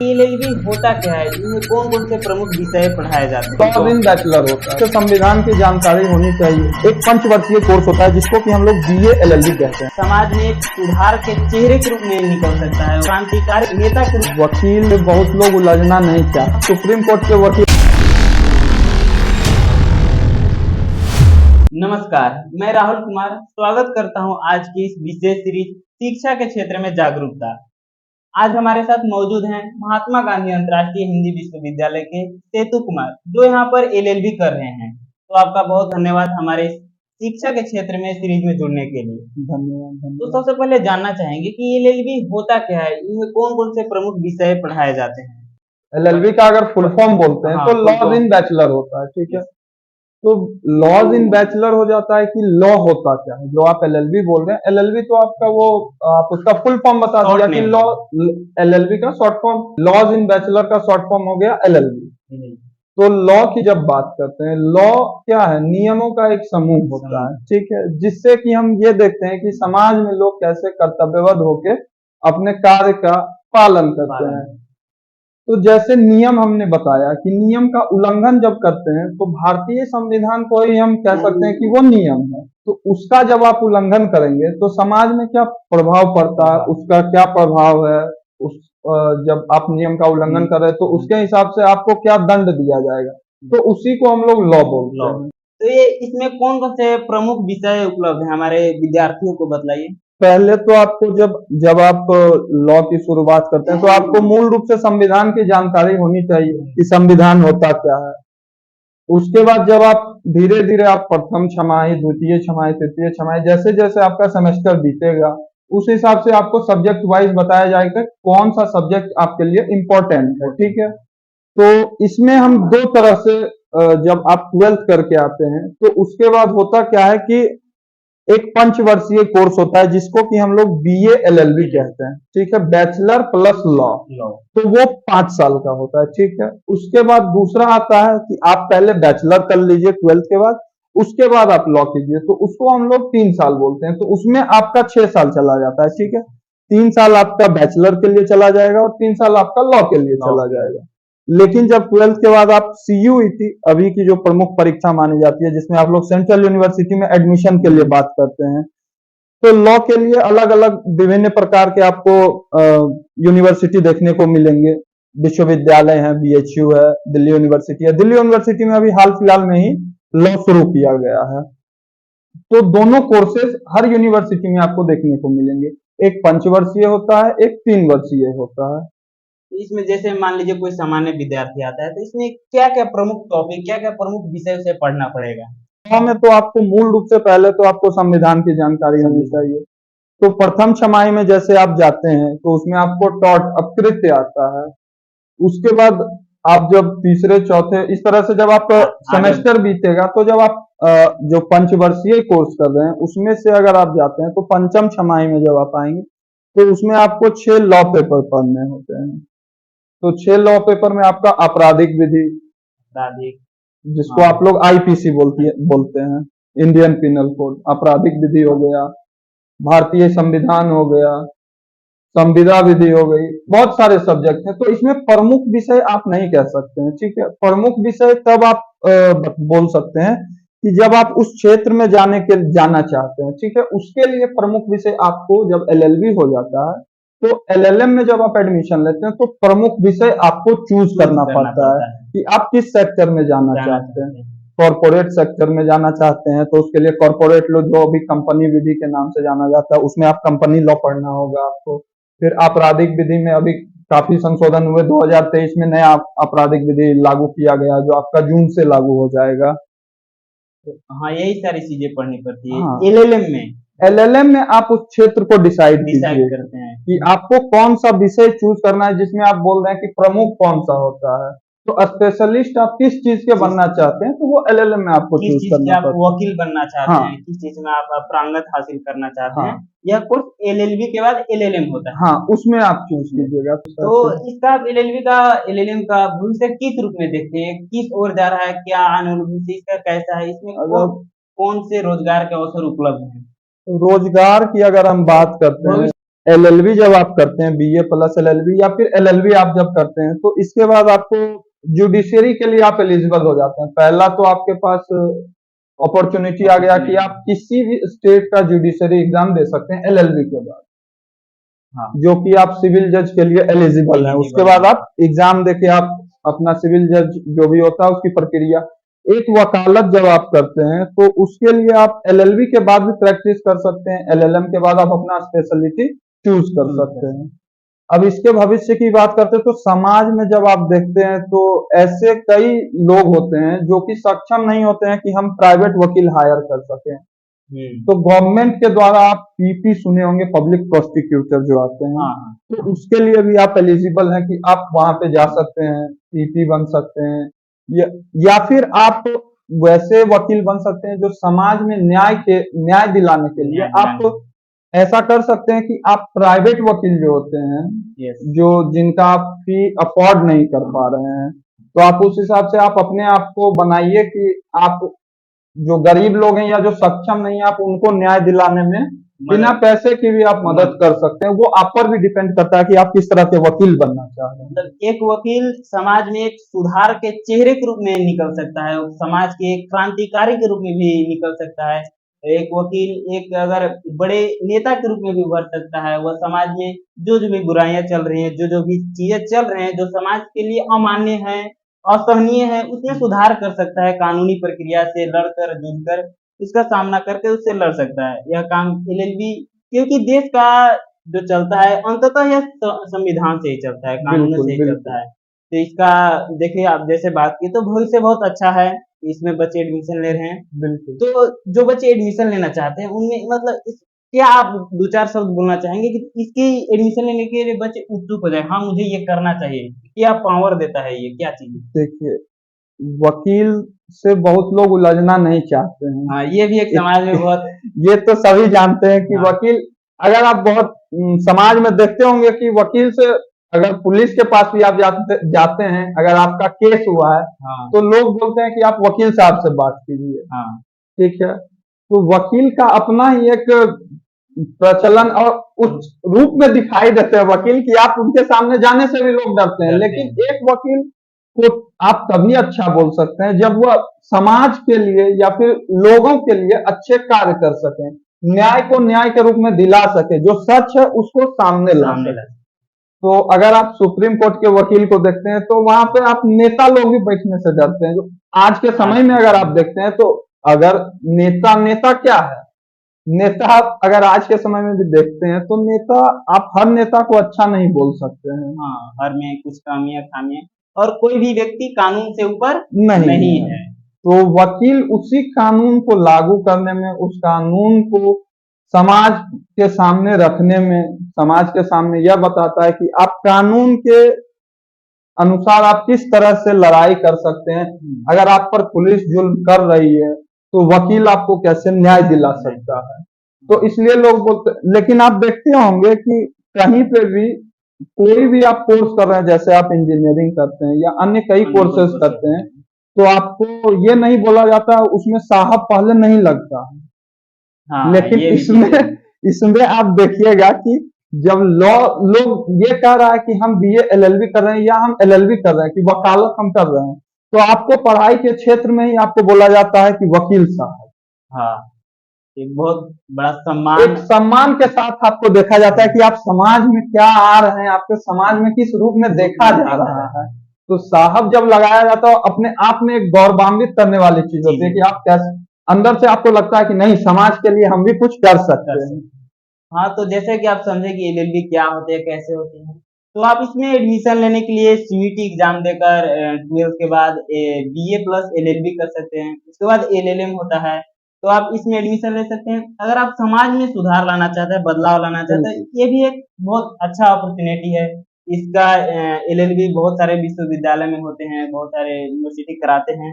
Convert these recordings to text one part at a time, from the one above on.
LLB होता क्या है? इसमें कौन कौन से प्रमुख विषय पढ़ाए जाते हैं? 100 दिन बैचलर होता है। तो संविधान की जानकारी होनी चाहिए। एक पंचवर्षीय कोर्स होता है जिसको कि हम लोग BA LLB कहते हैं। समाज में एक सुधार के चेहरे के रूप में निकल सकता है, क्रांतिकारी नेता के रूप। वकील में बहुत लोग उलझना नहीं चाहते। सुप्रीम कोर्ट के वकील। नमस्कार, मैं राहुल कुमार स्वागत करता हूं आज की इस विशेष सीरीज शिक्षा के क्षेत्र में जागरूकता। आज हमारे साथ मौजूद हैं महात्मा गांधी अंतर्राष्ट्रीय हिंदी विश्वविद्यालय के सेतु कुमार, जो यहाँ पर एलएलबी कर रहे हैं। तो आपका बहुत धन्यवाद हमारे शिक्षा के क्षेत्र में सीरीज में जुड़ने के लिए। धन्यवाद। तो सबसे पहले जानना चाहेंगे कि एलएलबी होता क्या है, इसमें कौन कौन से प्रमुख विषय पढ़ाए जाते हैं? LLB का अगर फुल फॉर्म बोलते हैं तो लॉज इन बैचलर होता है, ठीक है। तो लॉज इन बैचलर हो जाता है कि लॉ होता क्या है। जो आप LLB बोल रहे हैं, LLB तो आपका वो आप उसका फुल फॉर्म बता दिया कि लॉ। LLB का short form, laws in bachelor का शॉर्ट फॉर्म हो गया LLB। तो लॉ की जब बात करते हैं, लॉ क्या है? नियमों का एक समूह होता है, ठीक है, जिससे कि हम ये देखते हैं कि समाज में लोग कैसे कर्तव्यबद्ध होके अपने कार्य का पालन करते हैं। तो जैसे नियम हमने बताया कि नियम का उल्लंघन जब करते हैं तो भारतीय संविधान को ही हम कह सकते हैं कि वो नियम है। तो उसका जब आप उल्लंघन करेंगे तो समाज में क्या प्रभाव पड़ता है, उसका क्या प्रभाव है, उस जब आप नियम का उल्लंघन कर रहे हैं तो उसके हिसाब से आपको क्या दंड दिया जाएगा। तो उसी को हम लोग लॉ बोलते हैं। तो ये इसमें कौन कौन से प्रमुख विषय उपलब्ध हैं हमारे विद्यार्थियों को बताइए। पहले तो आपको जब आप लॉ की शुरुआत करते हैं तो आपको मूल रूप से संविधान की जानकारी होनी चाहिए कि संविधान होता क्या है। उसके बाद जब आप धीरे धीरे आप प्रथम छमाही, द्वितीय छमाही, तृतीय छमाही, जैसे जैसे आपका सेमेस्टर बीतेगा उस हिसाब से आपको सब्जेक्ट वाइज बताया जाएगा कौन सा सब्जेक्ट आपके लिए इम्पोर्टेंट है, ठीक है। तो इसमें हम दो तरह से जब आप 12th करके आते हैं तो उसके बाद होता क्या है कि एक पंचवर्षीय कोर्स होता है जिसको कि हम लोग BA LLB कहते हैं, ठीक है, बैचलर प्लस लॉ। तो वो 5 साल का होता है, ठीक है। उसके बाद दूसरा आता है कि आप पहले बैचलर कर लीजिए 12th के बाद, उसके बाद आप लॉ कीजिए, तो उसको हम लोग 3 साल बोलते हैं। तो उसमें आपका 6 साल चला जाता है, ठीक है। 3 साल आपका बैचलर के लिए चला जाएगा और 3 साल आपका लॉ के लिए चला जाएगा। लेकिन जब 12th के बाद आप CUET, अभी की जो प्रमुख परीक्षा मानी जाती है जिसमें आप लोग सेंट्रल यूनिवर्सिटी में एडमिशन के लिए बात करते हैं, तो लॉ के लिए अलग अलग विभिन्न प्रकार के आपको यूनिवर्सिटी देखने को मिलेंगे। विश्वविद्यालय है, BHU है, दिल्ली यूनिवर्सिटी है। दिल्ली यूनिवर्सिटी में अभी हाल फिलहाल में ही लॉ शुरू किया गया है। तो दोनों कोर्सेज हर यूनिवर्सिटी में आपको देखने को मिलेंगे। एक पंचवर्षीय होता है, एक 3 वर्षीय होता है। इसमें जैसे मान लीजिए कोई सामान्य विद्यार्थी आता है तो इसमें क्या क्या प्रमुख टॉपिक, क्या क्या प्रमुख विषय उसे पढ़ना पड़ेगा? लॉ में तो आपको मूल रूप से पहले तो आपको संविधान की जानकारी होनी चाहिए। तो प्रथम छमाही में जैसे आप जाते हैं तो उसमें आपको टॉट अपकृत्य आता है। उसके बाद आप जब तीसरे चौथे इस तरह से जब आप सेमेस्टर बीतेगा तो जब आप जो पंचवर्षीय कोर्स कर रहे हैं उसमें से अगर आप जाते हैं तो पंचम छमाही में जब आप आएंगे तो उसमें आपको 6 लॉ पेपर पढ़ने होते हैं। तो 6 लॉ पेपर में आपका आपराधिक विधि, जिसको आप लोग IPC बोलते हैं, इंडियन पिनल कोड, आपराधिक विधि हो गया, भारतीय संविधान हो गया, संविदा विधि हो गई, बहुत सारे सब्जेक्ट हैं। तो इसमें प्रमुख विषय आप नहीं कह सकते हैं, ठीक है। प्रमुख विषय तब आप बोल सकते हैं कि जब आप उस क्षेत्र में जाना चाहते हैं, ठीक है। उसके लिए प्रमुख विषय आपको जब LLB हो जाता है तो LLM में जब आप एडमिशन लेते हैं तो प्रमुख विषय आपको चूज करना पड़ता है कि आप किस सेक्टर में जाना चाहते हैं। कॉर्पोरेट सेक्टर में जाना चाहते हैं तो उसके लिए कॉर्पोरेट लॉ, जो अभी कंपनी विधि के नाम से जाना जाता है, उसमें आप कंपनी लॉ पढ़ना होगा आपको। फिर आपराधिक विधि में अभी काफी संशोधन हुए, 2023 में नया आपराधिक विधि लागू किया गया जो आपका जून से लागू हो जाएगा। हाँ, यही सारी चीजें पढ़नी पड़ती है। हाँ। LLM में आप उस क्षेत्र को डिसाइड करते हैं कि आपको कौन सा विषय चूज करना है, जिसमें आप बोल रहे हैं कि प्रमुख कौन सा होता है। तो स्पेशलिस्ट आप किस चीज के बनना चाहते हैं तो वो LLM में आपको चूज करना पड़ता है। वकील बनना चाहते हैं, किस चीज में आप प्रांगत हासिल करना चाहते हैं, यह कोर्स LLB के बाद LLM होता है। हाँ, उसमें आप चूज कीजिएगा। तो इसका LLM का भविष्य किस रूप में देखते हैं, किस ओर जा रहा है, क्या आने वाला भविष्य इसका कैसा है, इसमें कौन से रोजगार के अवसर उपलब्ध हैं? रोजगार की अगर हम बात करते हैं, एलएलबी जब आप करते हैं, बीए प्लस एलएलबी या फिर एलएलबी आप जब करते हैं, तो इसके बाद आपको जुडिशरी के लिए आप एलिजिबल हो जाते हैं। पहला तो आपके पास अपॉर्चुनिटी आ गया कि आप किसी भी स्टेट का जुडिशरी एग्जाम दे सकते हैं एलएलबी के बाद, हाँ, जो कि आप सिविल जज के लिए एलिजिबल हैं। उसके बाद आप एग्जाम देके आप अपना सिविल जज जो भी होता है उसकी प्रक्रिया, एक वकालत जब आप करते हैं तो उसके लिए आप एलएलबी के बाद भी प्रैक्टिस कर सकते हैं, एलएलएम के बाद आप अपना स्पेशलिटी चूज कर सकते हैं। अब इसके भविष्य की बात करते हैं तो समाज में जब आप देखते हैं तो ऐसे कई लोग होते हैं जो कि सक्षम नहीं होते हैं कि हम प्राइवेट वकील हायर कर सकें। तो गवर्नमेंट के द्वारा आप पीपी सुने होंगे, पब्लिक प्रोसिक्यूटर जो आते हैं, हाँ, तो उसके लिए भी आप एलिजिबल हैं कि आप वहां पे जा सकते हैं, पीपी बन सकते हैं, या फिर आप वैसे वकील बन सकते हैं जो समाज में न्याय दिलाने के लिए आप ऐसा कर सकते हैं कि आप प्राइवेट वकील जो होते हैं, जो जिनका आप फी अफोर्ड नहीं कर पा रहे हैं, तो आप उस हिसाब से आप अपने आप को बनाइए कि आप जो गरीब लोग हैं या जो सक्षम नहीं है, आप उनको न्याय दिलाने में बिना पैसे की भी आप मदद कर सकते हैं। वो आप पर भी डिपेंड करता है कि आप किस तरह के वकील बनना चाह रहे हैं। मतलब एक वकील समाज में एक सुधार के चेहरे के रूप में निकल सकता है, समाज के एक क्रांतिकारी के रूप में भी निकल सकता है। एक वकील एक अगर बड़े नेता के रूप में भी उभर सकता है। वह समाज में जो भी बुराइयां चल रही हैं, जो भी चीजें चल रहे हैं, जो समाज के लिए अमान्य है, असहनीय है, उसमें सुधार कर सकता है। कानूनी प्रक्रिया से लड़कर, जूझकर उसका सामना करके उससे लड़ सकता है। यह काम एलएलबी, क्योंकि देश का जो चलता है अंततः यह संविधान से ही चलता है, कानून से ही चलता है। तो इसका देखिए, आप जैसे बात की तो भविष्य बहुत अच्छा है, इसमें बच्चे एडमिशन ले रहे हैं। बिल्कुल। तो जो बच्चे एडमिशन लेना चाहते हैं उनमें मतलब क्या आप दो चार शब्द बोलना चाहेंगे कि इसकी एडमिशन लेने के लिए बच्चे उत्सुक हो जाए, हाँ मुझे ये करना चाहिए, क्या पावर देता है, ये क्या चीज? देखिए, वकील से बहुत लोग उलझना नहीं चाहते हैं। हाँ, ये भी एक समाज में बहुत ये तो सभी जानते हैं कि हाँ। वकील, अगर आप बहुत समाज में देखते होंगे कि वकील से, अगर पुलिस के पास भी आप जाते हैं, अगर आपका केस हुआ है, हाँ, तो लोग बोलते हैं कि आप वकील साहब से बात कीजिए। हाँ, ठीक है, तो वकील का अपना ही एक प्रचलन और उच्च रूप में दिखाई देते हैं वकील की, आप उनके सामने जाने से भी लोग डरते हैं। लेकिन एक वकील को आप तभी अच्छा बोल सकते हैं जब वह समाज के लिए या फिर लोगों के लिए अच्छे कार्य कर सके, न्याय को न्याय के रूप में दिला सके, जो सच है उसको सामने ला सके। तो अगर आप सुप्रीम कोर्ट के वकील को देखते हैं तो वहां पे आप नेता लोग भी बैठने से डरते हैं। जो आज के समय में अगर आप देखते हैं तो अगर नेता क्या है, नेता अगर आज के समय में भी देखते हैं तो नेता, आप हर नेता को अच्छा नहीं बोल सकते हैं। हाँ, हर में कुछ कमियां खामियां, और कोई भी व्यक्ति कानून से ऊपर नहीं है। तो वकील उसी कानून को लागू करने में, उस कानून को समाज के सामने रखने में, समाज के सामने यह बताता है कि आप कानून के अनुसार आप किस तरह से लड़ाई कर सकते हैं। अगर आप पर पुलिस जुल्म कर रही है तो वकील आपको कैसे न्याय दिला सकता है। तो इसलिए लोग बोलते, लेकिन आप देखते होंगे कि कहीं पे भी कोई भी आप कोर्स कर रहे हैं, जैसे आप इंजीनियरिंग करते हैं या अन्य कई कोर्सेज करते हैं, तो आपको ये नहीं बोला जाता उसमें साहब पहले नहीं लगता है। हाँ, लेकिन इसमें इसमें आप देखिएगा कि जब लॉ लोग ये कह रहा है कि हम बीए एलएलबी कर रहे हैं या हम एलएलबी कर रहे हैं, कि वकालत हम कर रहे हैं, तो आपको पढ़ाई के क्षेत्र में ही आपको बोला जाता है कि वकील साहब। हाँ, एक बहुत बड़ा सम्मान, एक सम्मान के साथ आपको देखा जाता है कि आप समाज में क्या आ रहे हैं, आपके समाज में किस रूप में देखा जा रहा है। तो साहब जब लगाया जाता है अपने आप में एक गौरवान्वित करने वाली चीज होती है कि आप कैसे अंदर से आपको लगता है कि नहीं, समाज के लिए हम भी कुछ कर सकते हैं। हाँ, तो जैसे कि आप समझे कि एलएलबी क्या होते हैं, कैसे होते हैं, तो आप इसमें एडमिशन लेने के लिए सीयूईटी एग्जाम देकर 12th के बाद बीए प्लस एलएलबी कर सकते हैं। उसके बाद एलएलएम होता है, तो आप इसमें एडमिशन ले सकते हैं। अगर आप समाज में सुधार लाना चाहते हैं, बदलाव लाना चाहते हैं, ये भी एक बहुत अच्छा अपॉर्चुनिटी है। इसका एलएलबी बहुत सारे विश्वविद्यालय में होते हैं, बहुत सारे यूनिवर्सिटी कराते हैं।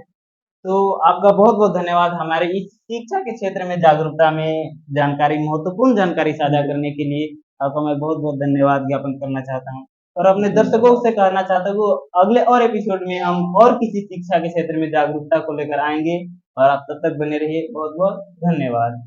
तो आपका बहुत बहुत धन्यवाद हमारे इस शिक्षा के क्षेत्र में जागरूकता में जानकारी, महत्वपूर्ण जानकारी साझा करने के लिए। आपका मैं बहुत बहुत धन्यवाद ज्ञापन करना चाहता हूँ, और अपने दर्शकों से कहना चाहता हूँ अगले और एपिसोड में हम और किसी शिक्षा के क्षेत्र में जागरूकता को लेकर आएंगे, और आप तब तक बने रहिए। बहुत बहुत धन्यवाद।